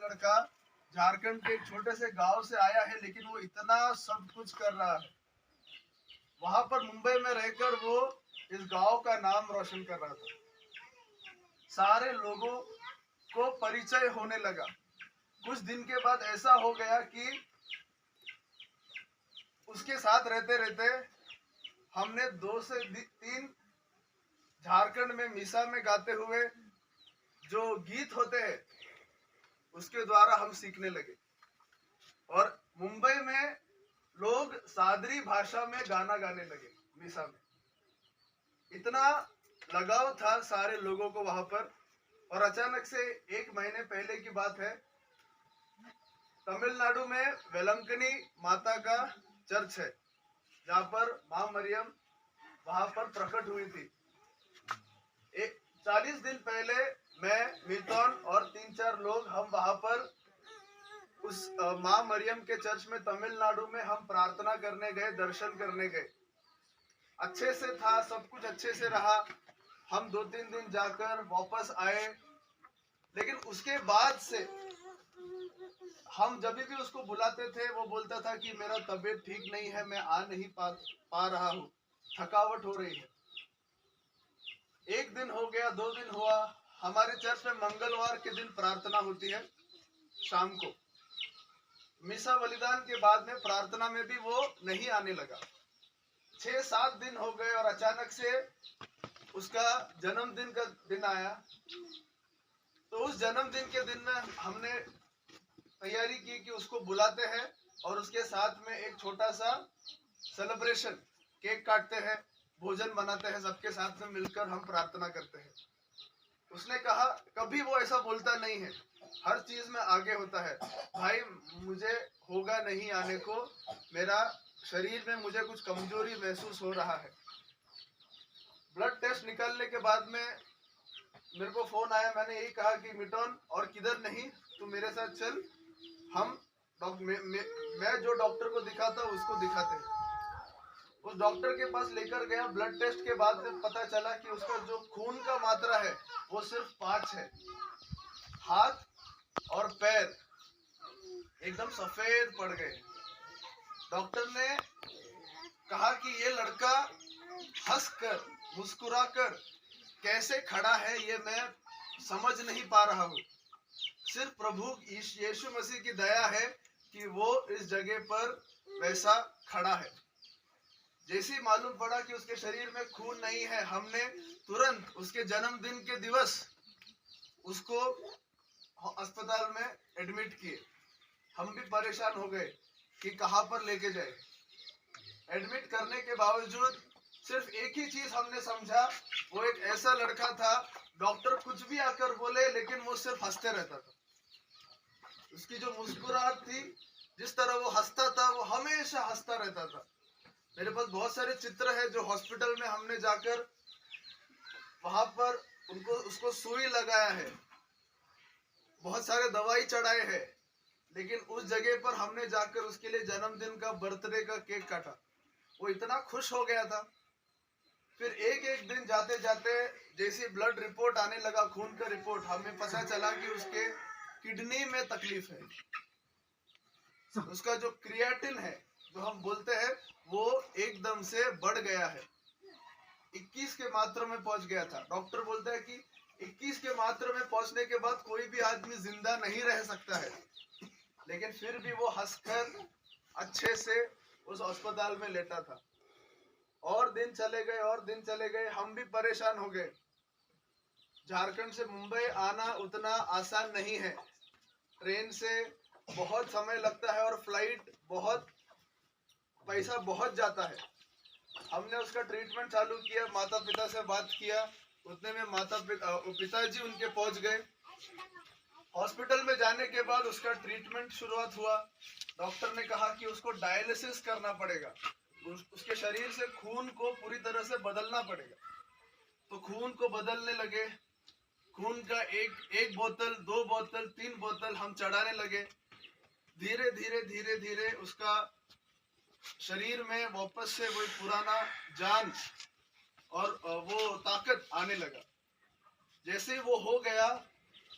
लड़का झारखंड के एक छोटे से गांव से आया है, लेकिन वो इतना सब कुछ कर रहा है। वहां पर मुंबई में रहकर वो इस गांव का नाम रोशन कर रहा था। सारे लोगों को परिचय होने लगा। कुछ दिन के बाद ऐसा हो गया कि उसके साथ रहते रहते हमने 2 से 3 झारखंड में मीसा में गाते हुए जो गीत होते हैं उसके द्वारा हम सीखने लगे। और मुंबई में लोग सादरी भाषा में गाना गाने लगे। मीसा में इतना लगाव था सारे लोगों को वहां पर। और अचानक से 1 महीने पहले की बात है, तमिलनाडु में वेलंकनी माता का चर्च है, जहां पर मां मरियम वहां पर प्रकट हुई थी। 40 दिन पहले मैं, मिथुन और 3-4 लोग हम वहां पर उस मां मरियम के चर्च में तमिलनाडु में हम प्रार्थना करने गए, दर्शन करने गए। अच्छे से था, सब कुछ अच्छे से रहा। हम 2-3 दिन जाकर वापस आए। लेकिन उसके बाद से हम जब भी उसको बुलाते थे वो बोलता था कि मेरा तबीयत ठीक नहीं है, मैं आ नहीं पा रहा हूँ, थकावट हो रही है। 1 दिन हो गया, 2 दिन हुआ। हमारे चर्च में मंगलवार के दिन प्रार्थना होती है शाम को। मिसा बलिदान के बाद में प्रार्थना में भी वो नहीं आने लगा। 6-7 दिन हो गए और अचानक से उसका जन्मदिन का दिन आया। तो उस जन्मदिन के दिन में हमने तैयारी की कि उसको बुलाते हैं और उसके साथ में एक छोटा सा सेलिब्रेशन, केक काटते हैं, भोजन बनाते हैं, सबके साथ में मिलकर हम प्रार्थना करते हैं। उसने कहा, कभी वो ऐसा बोलता नहीं है, हर चीज में आगे होता है। भाई मुझे होगा नहीं आने को, मेरा शरीर में मुझे कुछ कमजोरी महसूस हो रहा है। ब्लड टेस्ट निकालने के बाद में मेरे को फोन आया। मैंने यही कहा कि मिटन और किधर नहीं, तू मेरे साथ चल, हम मैं जो डॉक्टर को दिखाता उसको दिखाते। उस डॉक्टर के पास लेकर गया। ब्लड टेस्ट के बाद में पता चला कि उसका जो खून का मात्रा है वो सिर्फ 5 है। हाथ और पैर एकदम सफेद पड़ गए। डॉक्टर ने कहा कि ये लड़का हंसकर मुस्कुराकर कैसे खड़ा है ये मैं समझ नहीं पा रहा हूँ। सिर्फ प्रभु यीशु मसीह की दया है कि वो इस जगह पर वैसा खड़ा है। जैसे ही मालूम पड़ा कि उसके शरीर में खून नहीं है, हमने तुरंत उसके जन्मदिन के दिवस उसको अस्पताल में एडमिट किए। हम भी परेशान हो गए कि कहां पर लेके जाए। एडमिट करने के बावजूद सिर्फ एक ही चीज हमने समझा, वो एक ऐसा लड़का था, डॉक्टर कुछ भी आकर बोले लेकिन वो सिर्फ हंसते रहता था। उसकी जो मुस्कुराहट थी, जिस तरह वो हंसता था, वो हमेशा हंसता रहता था। मेरे पास बहुत सारे चित्र है जो हॉस्पिटल में हमने जाकर वहां पर उसको सुई लगाया है, बहुत सारे दवाई चढ़ाए हैं, लेकिन उस जगह पर हमने जाकर उसके लिए जन्मदिन का, बर्थडे का केक काटा। वो इतना खुश हो गया था। फिर एक दिन जाते जाते जैसी ब्लड रिपोर्ट आने लगा, खून का रिपोर्ट, हमें पता चला कि उसके किडनी में तकलीफ है। उसका जो क्रिएटिन है जो हम बोलते हैं वो एकदम से बढ़ गया है। 21 के मात्रा में पहुंच गया था। डॉक्टर बोलता है कि 21 के मात्रा में पहुंचने के बाद कोई भी आदमी जिंदा नहीं रह सकता है। लेकिन फिर भी वो हंसकर अच्छे से उस अस्पताल में लेटा था। और दिन चले गए और दिन चले गए, हम भी परेशान हो गए। झारखंड से मुंबई आना उतना आसान नहीं है। ट्रेन से बहुत समय लगता है और फ्लाइट बहुत पैसा बहुत जाता है। हमने उसका ट्रीटमेंट चालू किया, माता पिता से बात किया, उतने में पिताजी उनके पहुंच गए। हॉस्पिटल में जाने के बाद उसका ट्रीटमेंट शुरुआत हुआ। डॉक्टर ने कहा कि उसको डायलिसिस करना पड़ेगा, उसके शरीर से खून को पूरी तरह से बदलना पड़ेगा। तो खून को बदलने लगे। खून का एक बोतल, 2 बोतल, 3 बोतल हम चढ़ाने लगे। धीरे धीरे धीरे धीरे उसका शरीर में वापस से वो पुराना जान और वो ताकत आने लगा। जैसे वो हो गया,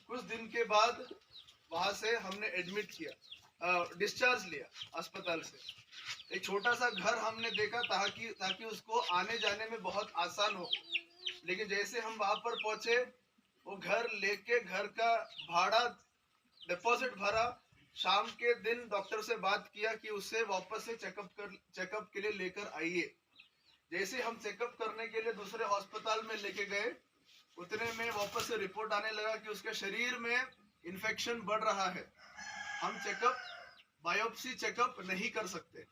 कुछ दिन के बाद वहां से हमने एडमिट किया, डिस्चार्ज लिया अस्पताल से। एक छोटा सा घर हमने देखा ताकि उसको आने जाने में बहुत आसान हो। लेकिन जैसे हम वहां पर पहुंचे, वो घर लेके घर का भाड़ा डिपॉजिट भरा, शाम के दिन डॉक्टर से बात किया कि उसे वापस से चेकअप के लिए लेकर आइए। जैसे हम चेकअप करने के लिए दूसरे अस्पताल में लेके गए, उतने में वापस से रिपोर्ट आने लगा कि उसके शरीर में इन्फेक्शन बढ़ रहा है। हम बायोप्सी चेकअप नहीं कर सकते।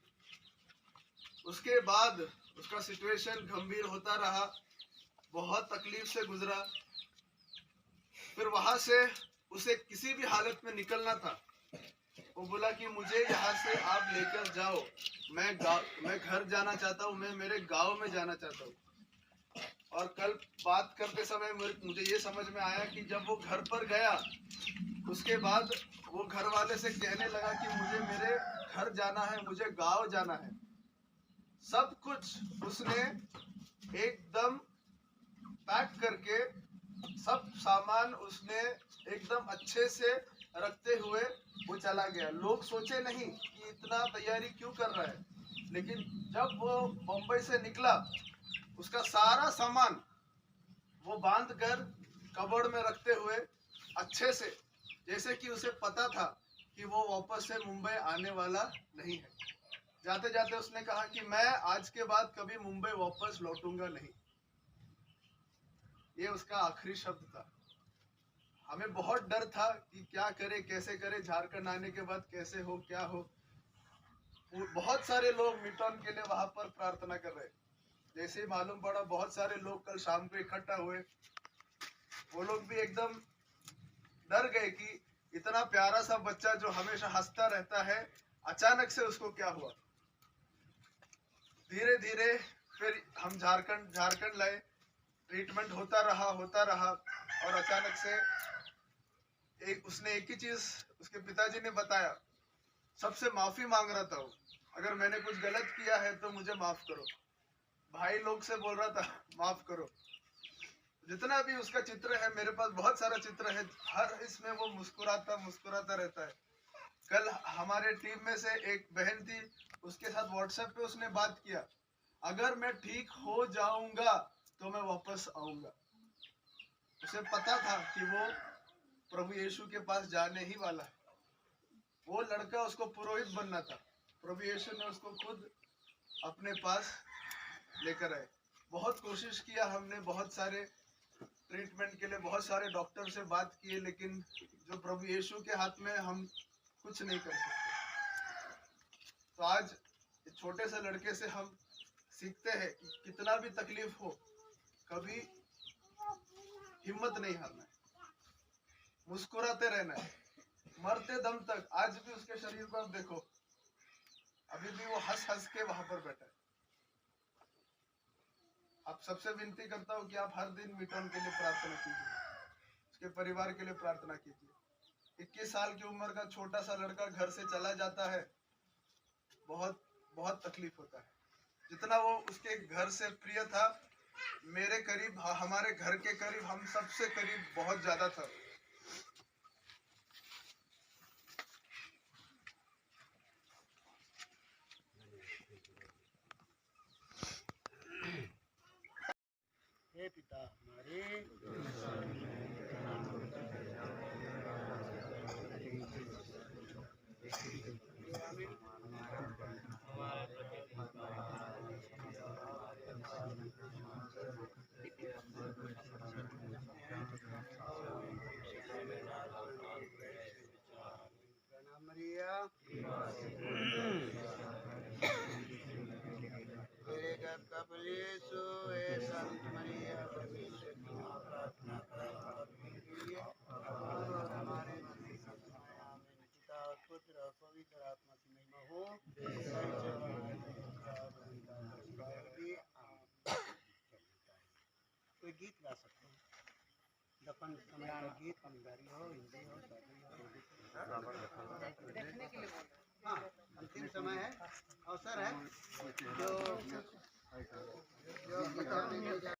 उसके बाद उसका सिचुएशन गंभीर होता रहा, बहुत तकलीफ से गुजरा। फिर वहां से उसे किसी भी हालत में निकलना था। वो बोला कि मुझे यहाँ से आप लेकर जाओ, मैं घर जाना चाहता हूँ, मैं मेरे गांव में जाना चाहता हूँ। और कल बात करते समय मुझे ये समझ में आया कि जब वो घर पर गया, उसके बाद वो घर वाले से कहने लगा कि मुझे मेरे घर जाना है, मुझे गांव जाना है। सब कुछ उसने एकदम पैक करके, सब सामान उसने एकदम अच्छे से रखते हुए वो चला गया। लोग सोचे नहीं कि इतना तैयारी क्यों कर रहा है, लेकिन जब वो मुंबई से निकला, उसका सारा सामान वो बांध कर कबर्ड में रखते हुए अच्छे से, जैसे कि उसे पता था कि वो वापस से मुंबई आने वाला नहीं है। जाते जाते उसने कहा कि मैं आज के बाद कभी मुंबई वापस लौटूंगा नहीं। ये उसका आखिरी शब्द था। हमें बहुत डर था कि क्या करे, कैसे करे, झारखंड आने के बाद कैसे हो, क्या हो। बहुत सारे लोग मिटन के लिए वहां पर प्रार्थना कर रहे। जैसे ही मालूम पड़ा, बहुत सारे लोग कल शाम को इकट्ठा हुए। वो लोग भी एकदम डर गए कि इतना प्यारा सा बच्चा जो हमेशा हंसता रहता है, अचानक से उसको क्या हुआ। धीरे धीरे फिर हम झारखंड लाए, ट्रीटमेंट होता रहा और अचानक से उसने एक ही चीज उसके पिताजी ने बताया, सबसे माफी मांग रहा था वो, अगर मैंने कुछ गलत किया है तो मुझे माफ करो। भाई लोग से बोल रहा था माफ करो। जितना भी उसका चित्र है, मेरे पास बहुत सारा चित्र है, हर इसमें वो मुस्कुराता रहता है। कल हमारे टीम में से एक बहन थी, उसके साथ व्हाट्सएप पे उसने बात किया, अगर मैं ठीक हो जाऊंगा तो मैं वापस आऊंगा। उसे पता था कि वो प्रभु यीशु के पास जाने ही वाला है। वो लड़का, उसको पुरोहित बनना था। प्रभु यीशु ने उसको खुद अपने पास लेकर आए। बहुत कोशिश किया हमने, बहुत सारे ट्रीटमेंट के लिए बहुत सारे डॉक्टर से बात किए, लेकिन जो प्रभु यीशु के हाथ में, हम कुछ नहीं कर सकते। तो आज छोटे से लड़के से हम सीखते हैं कि कितना भी तकलीफ हो, कभी हिम्मत नहीं हारना है, मुस्कुराते रहना है, मरते दम तक। आज भी उसके शरीर पर आप देखो, अभी भी वो हंस हंस के वहां पर बैठा है। आप सबसे विनती करता हूँ कि आप हर दिन मिटन के लिए प्रार्थना कीजिए, उसके परिवार के लिए प्रार्थना कीजिए। 21 साल की उम्र का छोटा सा लड़का घर से चला जाता है, बहुत बहुत तकलीफ होता है। जितना वो उसके घर से प्रिय था, मेरे करीब, हमारे घर के करीब, हम सबसे करीब बहुत ज्यादा था। हे पिता हमारे, प्रणाम मरिया, तेरे घर का प्रभु हे संत मरिया, परमेश्वर की मां, प्रार्थना कर के लिए और हमारे मरने का समय आमीन। पिता और पुत्र और पवित्र आत्मा की महिमा हो। कोई गीत गा सकते हैं, दफन समय का गीत, पंजाबी हो, हिंदी हो, शादी हो, देखने के लिए। हाँ, अंतिम समय है, अवसर है, जो बताने के लिए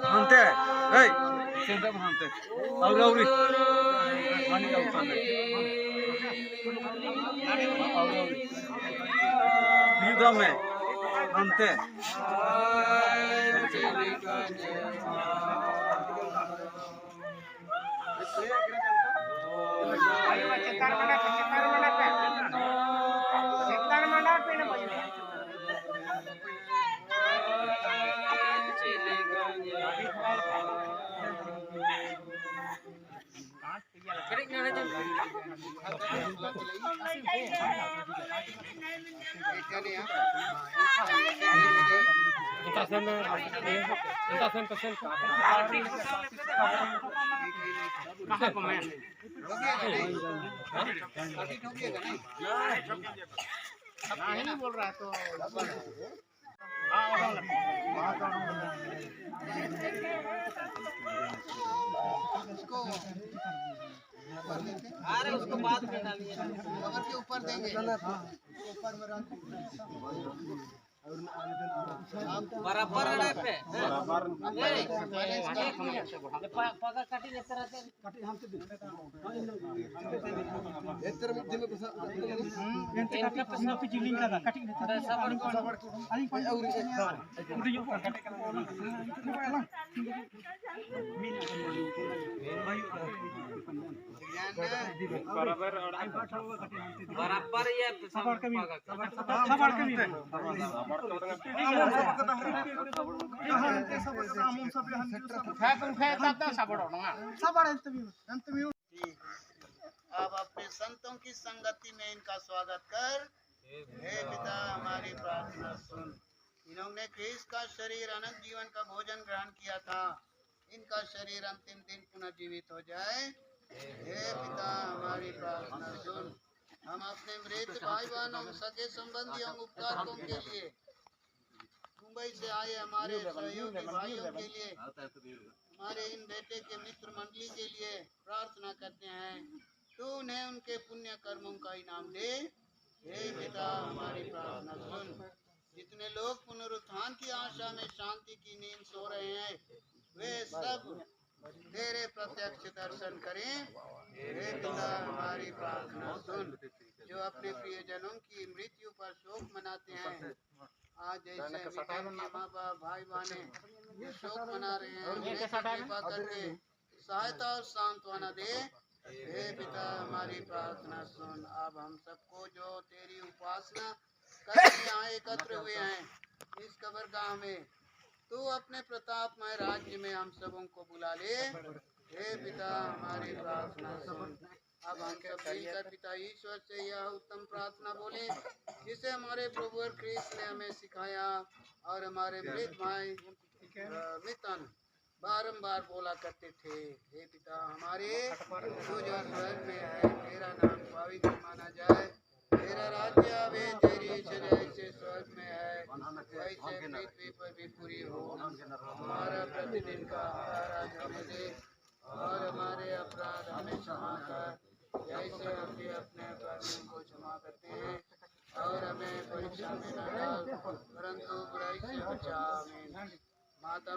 Hante, hey, senta hante. Auri auri. Mani ka utane. Auri auri. Bida me hante. नहीं बोल रहा तो इसको अरे उसको बाद में डालिए कवर के ऊपर देंगे ऊपर में रख बराबर पे बराबर पगा काटी लेते रहते काटी हमसे इधर में दिन में कुछ इनका पैसा पे जिलिंग का काटी लेते सब अरे और उड़ी काटे बराबर बराबर ये सब पगा अब अपने संतों की संगति में इनका स्वागत कर। हे पिता हमारी प्रार्थना सुन। इन्होंने ख्रीस्त का शरीर अनंत जीवन का भोजन ग्रहण किया था। इनका शरीर अंतिम दिन पुनः जीवित हो जाए। हे पिता हमारी प्रार्थना सुन। हम अपने मृत भाई बहनों सगे संबंधियों उपकारकों के लिए मुंबई से आए हमारे सहयोगी भाइयों के लिए हमारे इन बेटे के मित्र मंडली के लिए प्रार्थना करते हैं। तू उन्हें उनके पुण्य कर्मों का इनाम दे। हे पिता हमारी प्रार्थना सुन। जितने लोग पुनरुत्थान की आशा में शांति की नींद सो रहे हैं वे सब तेरे प्रत्यक्ष दर्शन करें। हे पिता हमारी प्रार्थना सुन। जो अपने प्रियजनों की मृत्यु पर शोक मनाते हैं आज जैसे माँ बाप भाई बहने शोक मना रहे हैं उनकी कृपा करके सहायता और सांत्वना दे। हे पिता हमारी प्रार्थना सुन। अब हम सबको जो तेरी उपासना करने यहाँ एकत्र हुए हैं इस कब्रगाह में, तू अपने प्रतापमय राज्य में हम सबों को बुला ले। हे पिता हमारी प्रार्थना सुन। अब हम सब मिलकर पिता ईश्वर से यह उत्तम प्रार्थना बोले जिसे हमारे प्रभु और ख्रीस्त ने हमें सिखाया और हमारे मृत भाई मितन बारंबार बोला करते थे। हे पिता हमारे, तू जो स्वर्ग में है, तेरा नाम पवित्र माना जाए। तेरा राज्य आवे, तेरी इच्छा जैसे स्वर्ग में है वैसे पृथ्वी पर भी पूरी हो। हमारा प्रतिदिन का आहार आज हमें दे और हमारे अपराध हमें क्षमा कर जैसे हम भी अपने अपराधियों को क्षमा करते हैं, और हमें परीक्षा में न डाल परंतु बुराई से बचा। आमीन। माता